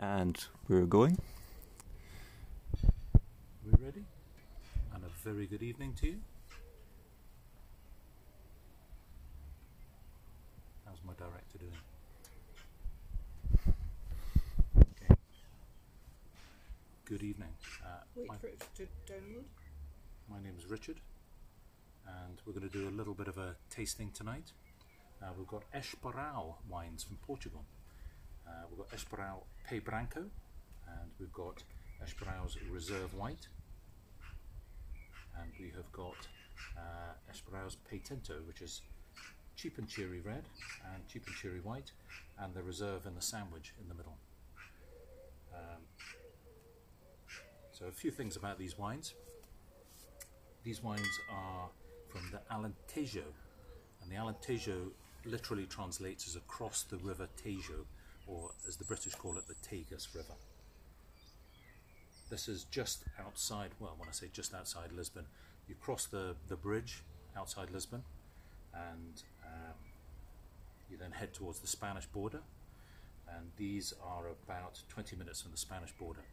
And we're going. We're ready, and a very good evening to you. How's my director doing? Okay. Good evening. Wait for it to download. My name is Richard, and we're going to do a little bit of a tasting tonight. We've got Esporao wines from Portugal. We've got Esporao Pé Branco, and we've got Esperao's Reserve White, and we have got Esperao's Pé Tinto, which is cheap and cherry red and cheap and cherry white, and the Reserve in the sandwich in the middle. So a few things about these wines. These wines are from the Alentejo, and the Alentejo literally translates as across the river Tejo, or as the British call it, the Tagus River. This is just outside, well, when I say just outside Lisbon, you cross the bridge outside Lisbon, and you then head towards the Spanish border, and these are about 20 minutes from the Spanish border.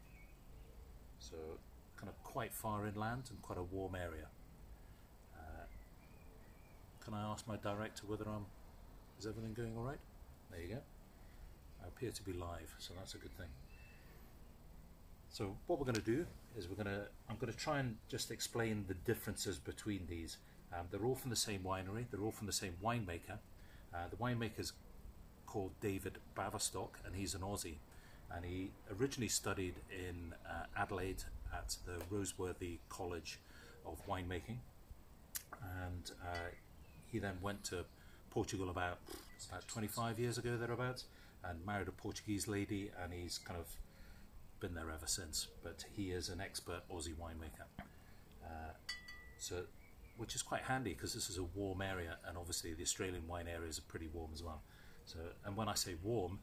So kind of quite far inland and quite a warm area. Can I ask my director whether is everything going all right? There you go. I appear to be live, so that's a good thing. So what we're going to do is I'm going to try and just explain the differences between these. They're all from the same winery, they're all from the same winemaker. The winemaker's called David Baverstock, and he's an Aussie. And he originally studied in Adelaide at the Roseworthy College of Winemaking. And he then went to Portugal about 25 years ago, thereabouts, and married a Portuguese lady, and he's kind of been there ever since. But he is an expert Aussie winemaker, which is quite handy because this is a warm area, and obviously the Australian wine areas are pretty warm as well. So, and when I say warm,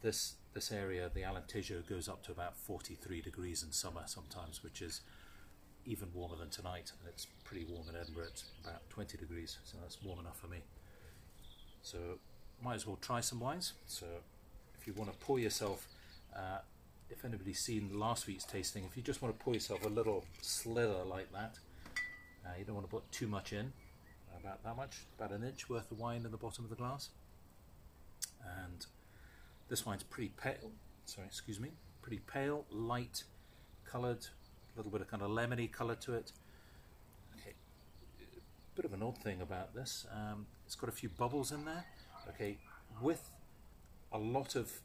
this area, the Alentejo, goes up to about 43 degrees in summer sometimes, which is even warmer than tonight, and it's pretty warm in Edinburgh. It's about 20 degrees, so that's warm enough for me. So might as well try some wines. So if you want to pour yourself, if anybody's seen last week's tasting, if you just want to pour yourself a little slither like that, you don't want to put too much in, about that much, about an inch worth of wine in the bottom of the glass. And this wine's pretty pale, pretty pale, light coloured, a little bit of kind of lemony colour to it. Okay, bit of an odd thing about this, it's got a few bubbles in there. Okay, with a lot of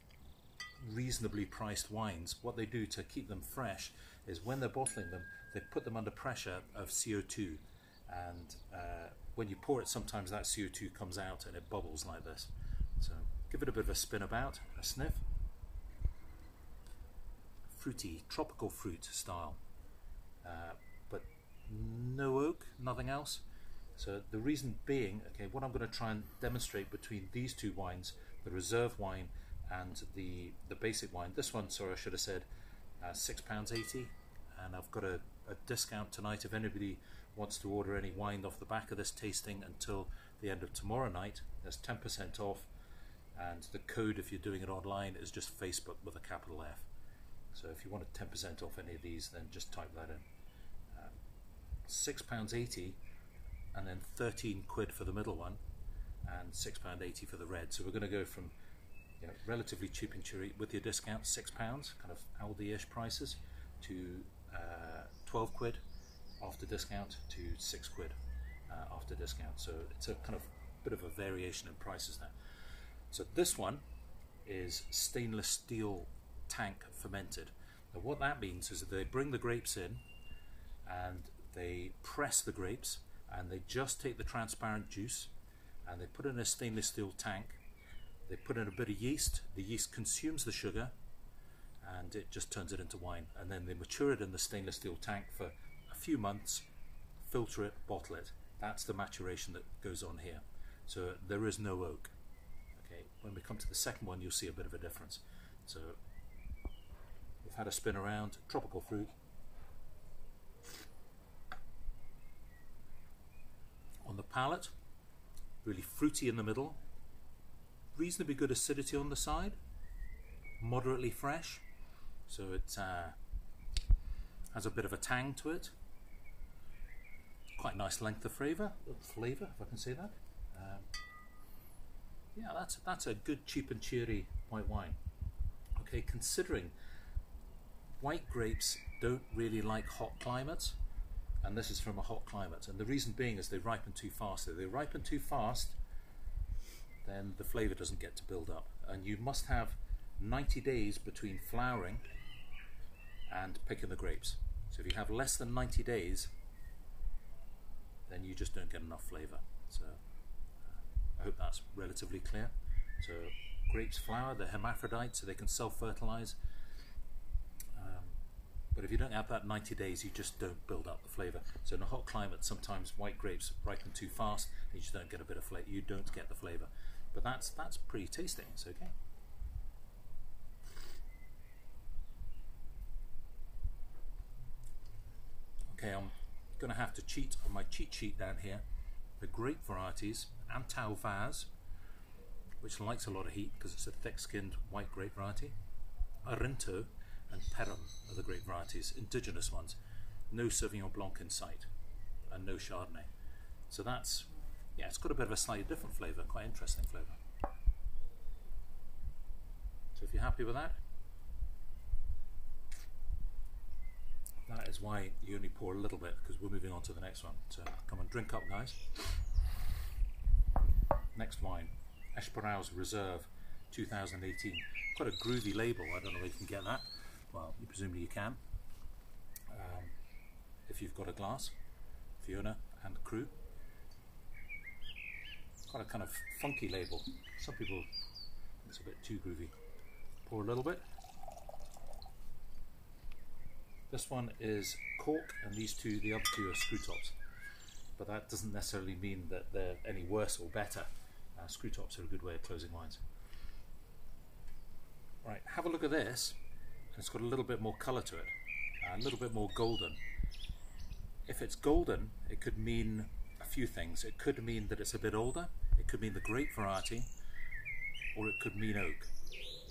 reasonably priced wines, what they do to keep them fresh is when they're bottling them, they put them under pressure of CO2, and when you pour it, sometimes that CO2 comes out and it bubbles like this. So give it a bit of a spin about, a sniff. Fruity, tropical fruit style, but no oak, nothing else. So the reason being, okay, what I'm going to try and demonstrate between these two wines, the reserve wine and the basic wine. This one, sorry, I should have said £6.80, and I've got a discount tonight. If anybody wants to order any wine off the back of this tasting until the end of tomorrow night, there's 10% off, and the code, if you're doing it online, is just Facebook with a capital F. So if you wanted 10% off any of these, then just type that in. £6.80, and then 13 quid for the middle one, and £6.80 for the red. So we're going to go from relatively cheap and cherry with your discount, £6, kind of Aldi-ish prices, to 12 quid after discount, to 6 quid after discount. So it's a kind of bit of a variation in prices there. So this one is stainless steel tank fermented. Now what that means is that they bring the grapes in and they press the grapes, and they just take the transparent juice and they put it in a stainless steel tank. They put in a bit of yeast, the yeast consumes the sugar and it just turns it into wine, and then they mature it in the stainless steel tank for a few months, filter it, bottle it. That's the maturation that goes on here. So there is no oak. Okay, when we come to the second one, you'll see a bit of a difference. So we've had a spin around, tropical fruit. On the palate, really fruity in the middle, reasonably good acidity on the side, moderately fresh, so it has a bit of a tang to it. Quite a nice length of flavour, if I can say that. Yeah, that's a good, cheap and cheery white wine. Okay, considering white grapes don't really like hot climates, and this is from a hot climate, and the reason being is they ripen too fast. If they ripen too fast, then the flavour doesn't get to build up, and you must have 90 days between flowering and picking the grapes. So if you have less than 90 days, then you just don't get enough flavour. So I hope that's relatively clear. So grapes flower, they're hermaphrodites, so they can self-fertilise. But if you don't have that 90 days, you just don't build up the flavour. So in a hot climate, sometimes white grapes ripen too fast, and you just don't get a bit of flavour. You don't get the flavour. But that's pretty tasty. It's okay. Okay, I'm going to have to cheat on my cheat sheet down here. The grape varieties, Antau Vaz, which likes a lot of heat because it's a thick-skinned white grape variety. Arinto and Perum are the grape varieties, indigenous ones. No Sauvignon Blanc in sight, and no Chardonnay. So that's, yeah, it's got a bit of a slightly different flavour, quite interesting flavour. So if you're happy with that, that is why you only pour a little bit, because we're moving on to the next one. So come on, drink up, guys. Next wine, Esporao's Reserve 2018. Quite a groovy label. I don't know if you can get that. Well, presumably you can. If you've got a glass, Fiona and crew. Quite a kind of funky label. Some people think it's a bit too groovy. Pour a little bit. This one is cork, and these two, the other two, are screw tops. But that doesn't necessarily mean that they're any worse or better. Screw tops are a good way of closing wines. Right, have a look at this. It's got a little bit more colour to it, a little bit more golden. If it's golden, it could mean a few things. It could mean that it's a bit older, it could mean the grape variety, or it could mean oak.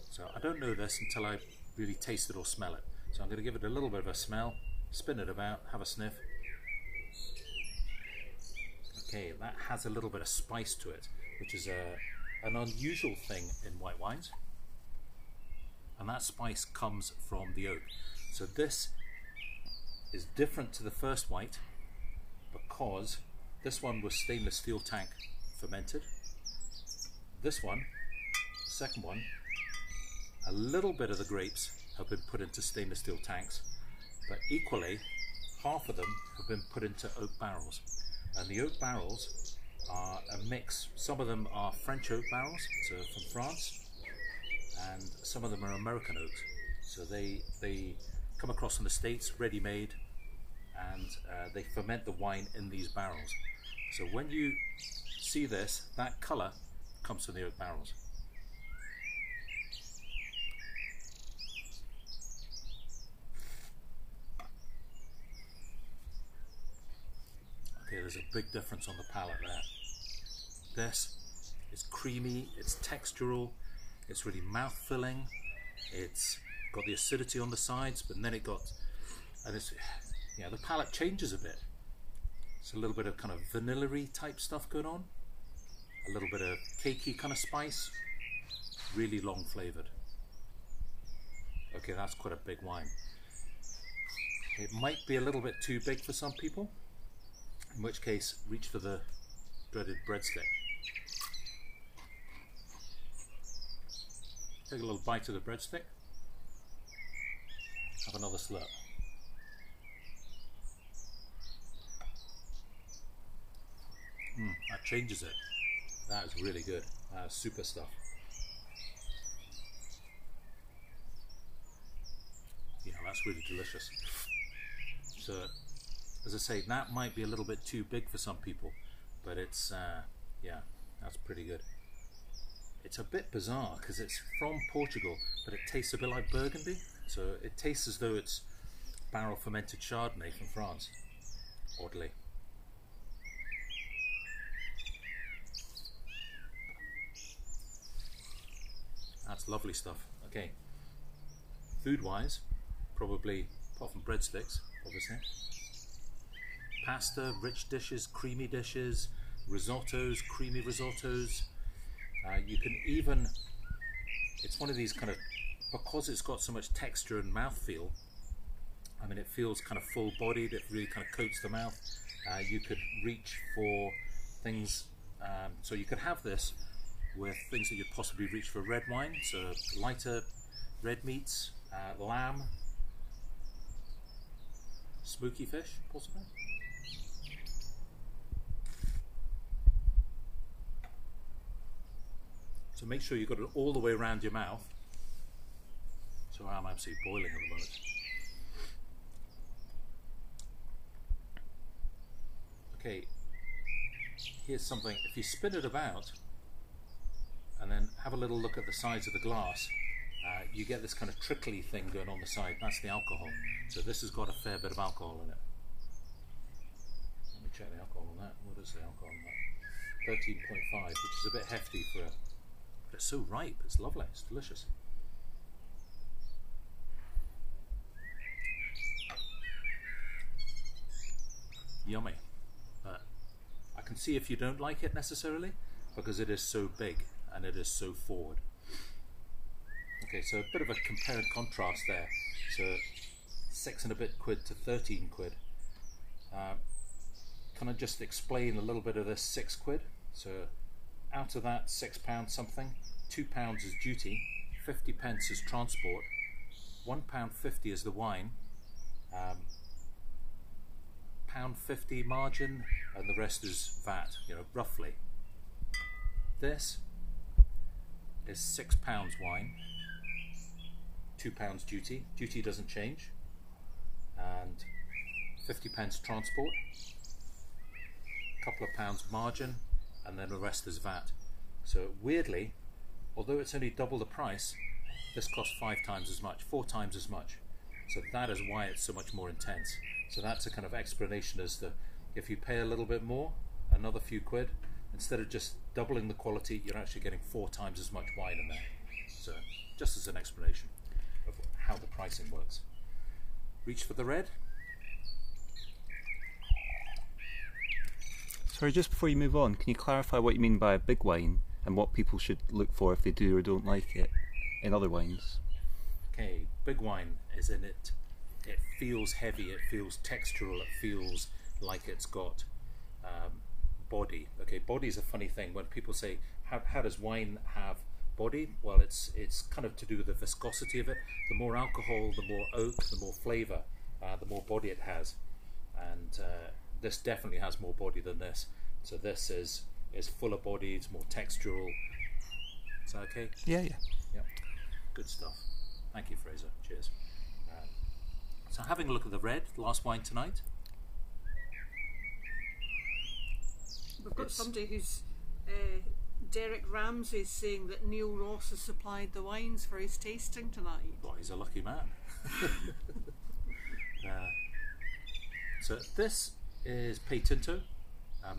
So I don't know this until I really taste it or smell it. So I'm going to give it a little bit of a smell, spin it about, have a sniff. Okay, that has a little bit of spice to it, which is an unusual thing in white wines. And that spice comes from the oak. So this is different to the first white because this one was stainless steel tank fermented. This one, second one, a little bit of the grapes have been put into stainless steel tanks, but equally half of them have been put into oak barrels. And the oak barrels are a mix. Some of them are French oak barrels, so from France, and some of them are American oaks. So they come across in the States ready-made, and they ferment the wine in these barrels. So when you see this, that colour comes from the oak barrels. Okay, there's a big difference on the palate there. This is creamy, it's textural, it's really mouth-filling, it's got the acidity on the sides, but then it got, and it's, yeah, the palate changes a bit. It's a little bit of kind of vanilla-y type stuff going on, a little bit of cakey kind of spice, really long flavoured. Okay, that's quite a big wine. It might be a little bit too big for some people, in which case reach for the dreaded breadstick. Take a little bite of the breadstick, have another slurp. That changes it. That is really good. That is super stuff. Yeah, that's really delicious. So, as I say, that might be a little bit too big for some people, but it's, yeah, that's pretty good. It's a bit bizarre because it's from Portugal, but it tastes a bit like Burgundy. So it tastes as though it's barrel fermented Chardonnay from France, oddly. That's lovely stuff. Okay, food-wise, probably, apart from breadsticks, obviously. Pasta, rich dishes, creamy dishes, risottos, creamy risottos. You can even, it's one of these kind of, because it's got so much texture and mouthfeel, I mean, it feels kind of full-bodied, it really kind of coats the mouth. You could reach for things, so you could have this with things that you'd possibly reach for red wine, so lighter red meats, lamb, smoky fish, possibly. So make sure you've got it all the way around your mouth. So I'm absolutely boiling at the moment. Okay, here's something, if you spin it about and then have a little look at the sides of the glass, you get this kind of trickly thing going on the side. That's the alcohol. So this has got a fair bit of alcohol in it. Let me check the alcohol on that. What is the alcohol on that? 13.5, which is a bit hefty for a... But it's so ripe, it's lovely, it's delicious. Yummy. I can see if you don't like it necessarily, because it is so big and it is so forward. Okay, so a bit of a compare and contrast there. So 6 and a bit quid to 13 quid. Can I just explain a little bit of this 6 quid? So out of that £6 something, £2 is duty, 50 pence is transport, £1.50 is the wine, £1.50 margin, and the rest is VAT, you know, roughly. This is £6 wine, £2 duty, duty doesn't change, and 50 pence transport, a couple of pounds margin, and then the rest is VAT. So weirdly, although it's only double the price, this costs 5 times as much, 4 times as much. So that is why it's so much more intense. So that's a kind of explanation as to, if you pay a little bit more, another few quid, instead of just doubling the quality, you're actually getting 4 times as much wine in there. So just as an explanation of how the pricing works. Reach for the red. Sorry, just before you move on, can you clarify what you mean by a big wine and what people should look for if they do or don't like it in other wines? Okay, big wine is in it. It feels heavy, it feels textural, it feels like it's got body. Okay, body is a funny thing. When people say, how does wine have body? Well, it's kind of to do with the viscosity of it. The more alcohol, the more oak, the more flavour, the more body it has. And this definitely has more body than this. So this is fuller body, it's more textural. Is that okay? Yeah. Yeah. Good stuff. Thank you, Fraser. Cheers. So having a look at the red, last wine tonight. We've got somebody who's Derek Ramsey saying that Neil Ross has supplied the wines for his tasting tonight. Well, he's a lucky man. So this is Pay Tinto,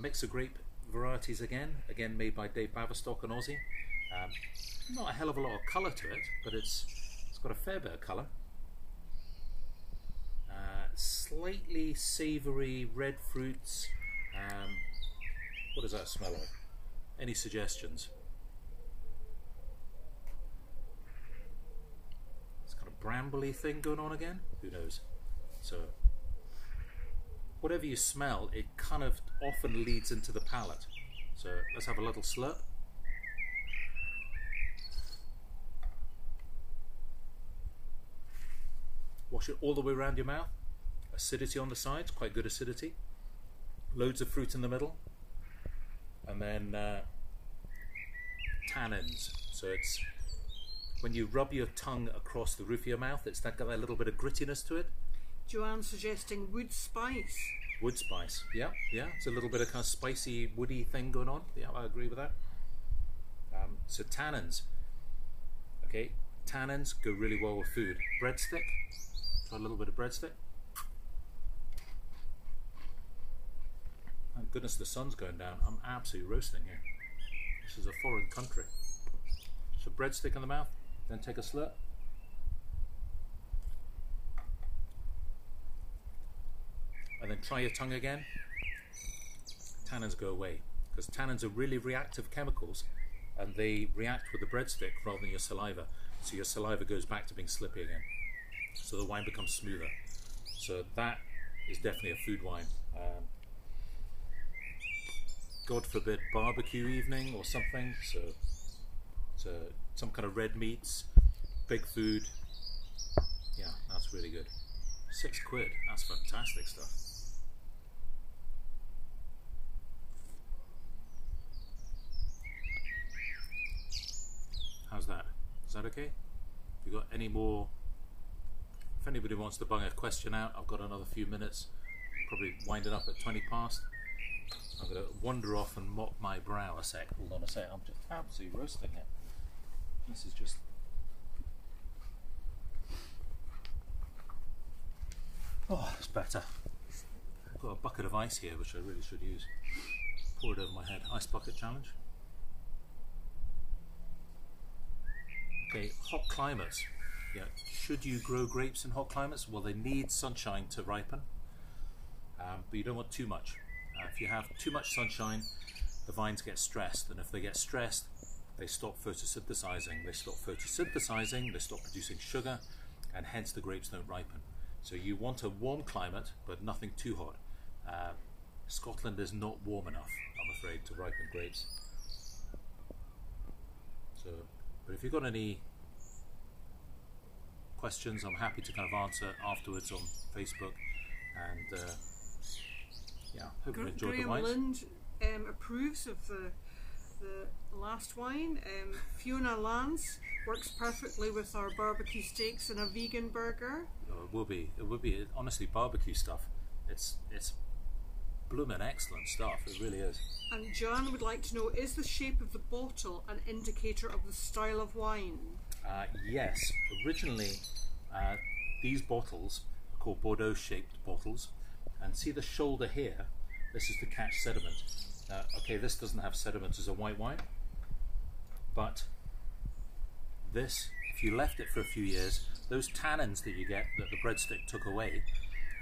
mix of grape varieties again made by Dave Baverstock, an Aussie. Not a hell of a lot of colour to it, but it's got a fair bit of colour. Slightly savoury red fruits. What does that smell like? Any suggestions? It's kind of brambly thing going on again? Who knows? So whatever you smell, it kind of often leads into the palate. So let's have a little slurp. Wash it all the way around your mouth. Acidity on the sides, quite good acidity. Loads of fruit in the middle. And then tannins. So it's when you rub your tongue across the roof of your mouth, it's got that little bit of grittiness to it. Joanne's suggesting wood spice. Wood spice, yeah. It's a little bit of kind of spicy, woody thing going on. Yeah, I agree with that. So tannins. Okay, tannins go really well with food. Breadstick. Try a little bit of breadstick. Thank goodness the sun's going down. I'm absolutely roasting here. This is a foreign country. So breadstick in the mouth, then take a slurp. and then try your tongue again, tannins go away, because tannins are really reactive chemicals, and they react with the breadstick rather than your saliva, so your saliva goes back to being slippy again, so the wine becomes smoother. So that is definitely a food wine. God forbid barbecue evening or something, so some kind of red meats, big food. Yeah, that's really good. £6, that's fantastic stuff. How's that? Is that okay? Have you got any more? If anybody wants to bung a question out, I've got another few minutes. Probably wind it up at 20 past. I'm going to wander off and mop my brow a sec. Hold on a sec, I'm just absolutely roasting it. This is just... Oh, it's better. I've got a bucket of ice here, which I really should use. Pour it over my head. Ice bucket challenge. Okay, hot climates. Yeah, should you grow grapes in hot climates? Well, they need sunshine to ripen, but you don't want too much. If you have too much sunshine, the vines get stressed, and if they get stressed, they stop photosynthesizing. They stop photosynthesizing, they stop producing sugar, and hence the grapes don't ripen. So you want a warm climate, but nothing too hot. Scotland is not warm enough, I'm afraid, to ripen grapes. So, but if you've got any questions, I'm happy to kind of answer afterwards on Facebook, and yeah, hope you enjoyed the wines. Graham Lind approves of the last wine. Fiona Lance works perfectly with our barbecue steaks and a vegan burger. Oh, it will be. It will be. Honestly, barbecue stuff. It's blooming excellent stuff. It really is. And John would like to know: is the shape of the bottle an indicator of the style of wine? Yes. Originally, these bottles are called Bordeaux-shaped bottles. And see the shoulder here? This is to catch sediment. Okay, this doesn't have sediment as a white wine, but this, if you left it for a few years, those tannins that you get that the breadstick took away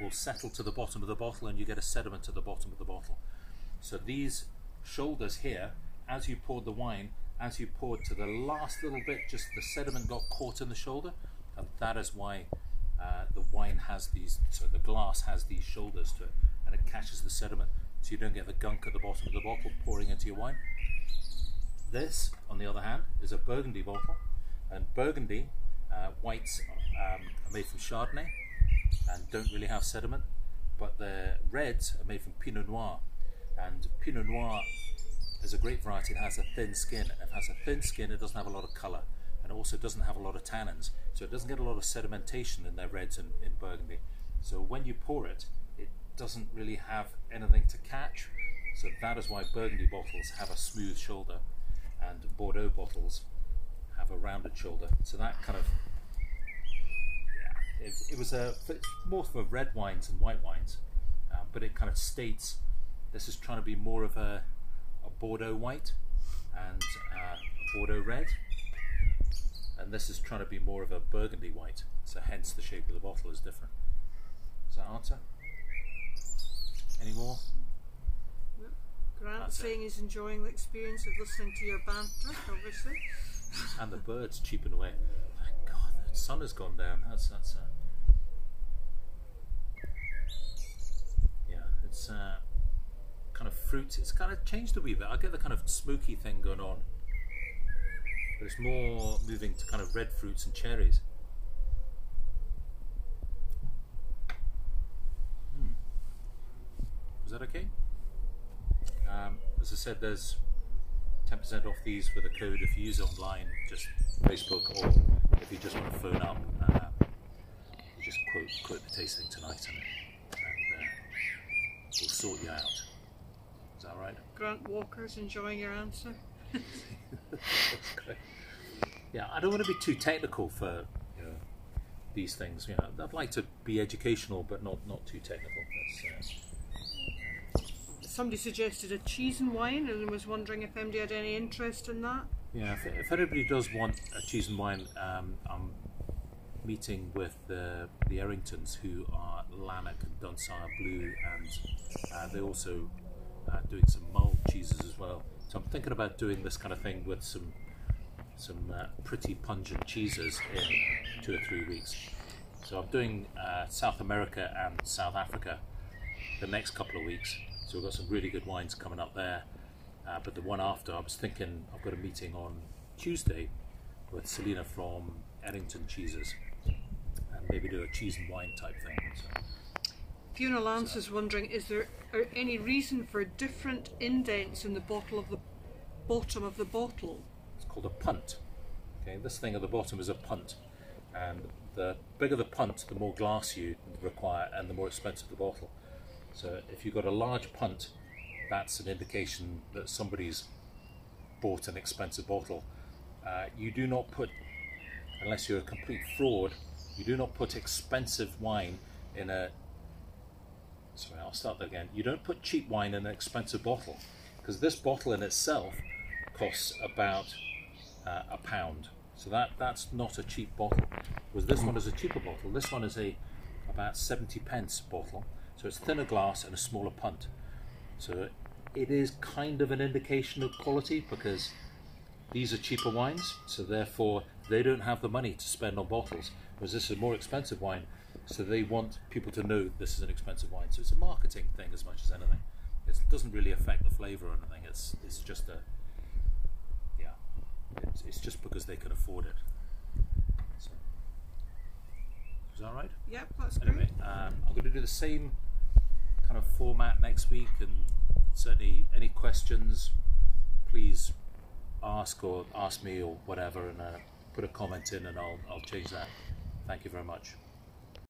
will settle to the bottom of the bottle, and you get a sediment at the bottom of the bottle. So these shoulders here, as you poured the wine, as you poured to the last little bit, just the sediment got caught in the shoulder, and that is why the wine has these, so the glass has these shoulders to it, and it catches the sediment, so you don't get the gunk at the bottom of the bottle pouring into your wine. This, on the other hand, is a Burgundy bottle, and Burgundy whites are made from Chardonnay and don't really have sediment, but the reds are made from Pinot Noir, and Pinot Noir is a grape variety. It has a thin skin. If it has a thin skin, it doesn't have a lot of colour, and it also doesn't have a lot of tannins, so it doesn't get a lot of sedimentation in their reds in Burgundy. So when you pour it, it doesn't really have anything to catch, so that is why Burgundy bottles have a smooth shoulder and Bordeaux bottles have a rounded shoulder. So that kind of, yeah, it was more for red wines and white wines, but it kind of states this is trying to be more of a Bordeaux white and a Bordeaux red, and this is trying to be more of a Burgundy white, so hence the shape of the bottle is different. Does that answer? Any more? No. Grant That's saying it. he's enjoying the experience of listening to your banter, obviously. And the birds cheeping away. Thank God, the sun has gone down. That's yeah, it's kind of fruit. It's kind of changed a wee bit. I get the kind of smoky thing going on, but it's more moving to kind of red fruits and cherries. Is that okay? As I said, there's 10% off these with a code if you use it online, just Facebook, or if you just want to phone up, you just quote the tasting tonight and we'll sort you out. Is that right? Grant Walker's enjoying your answer. That's great. Yeah, I don't want to be too technical for these things. I'd like to be educational, but not too technical. That's, Somebody suggested a cheese and wine and was wondering if MD had any interest in that. yeah, if anybody does want a cheese and wine, I'm meeting with the Erringtons, who are Lanark and Dunsire Blue, and they're also doing some mulled cheeses as well. So I'm thinking about doing this kind of thing with some pretty pungent cheeses in 2 or 3 weeks. So I'm doing South America and South Africa the next couple of weeks. So we've got some really good wines coming up there. But the one after, I was thinking I've got a meeting on Tuesday with Selina from Errington Cheeses, and maybe do a cheese and wine type thing. So, Fiona Lance is wondering, is there any reason for different indents in the bottom of the bottle? it's called a punt. Okay, this thing at the bottom is a punt, and the bigger the punt, the more glass you require and the more expensive the bottle. So if you've got a large punt, that's an indication that somebody's bought an expensive bottle. You do not put, unless you're a complete fraud, you do not put expensive wine in a... Sorry, I'll start that again. You don't put cheap wine in an expensive bottle, because this bottle in itself costs about £1. So that's not a cheap bottle. Whereas this one is a cheaper bottle. This one is about 70p bottle. So it's thinner glass and a smaller punt. So it is kind of an indication of quality, because these are cheaper wines, so therefore they don't have the money to spend on bottles, whereas this is a more expensive wine, so they want people to know this is an expensive wine. So it's a marketing thing as much as anything. It doesn't really affect the flavour or anything. It's just it's just because they can afford it. So, is that right? Yep, that's Anyway, great. I'm going to do the same kind of format next week, and certainly any questions, please ask me or whatever, and put a comment in, and I'll change that. Thank you very much.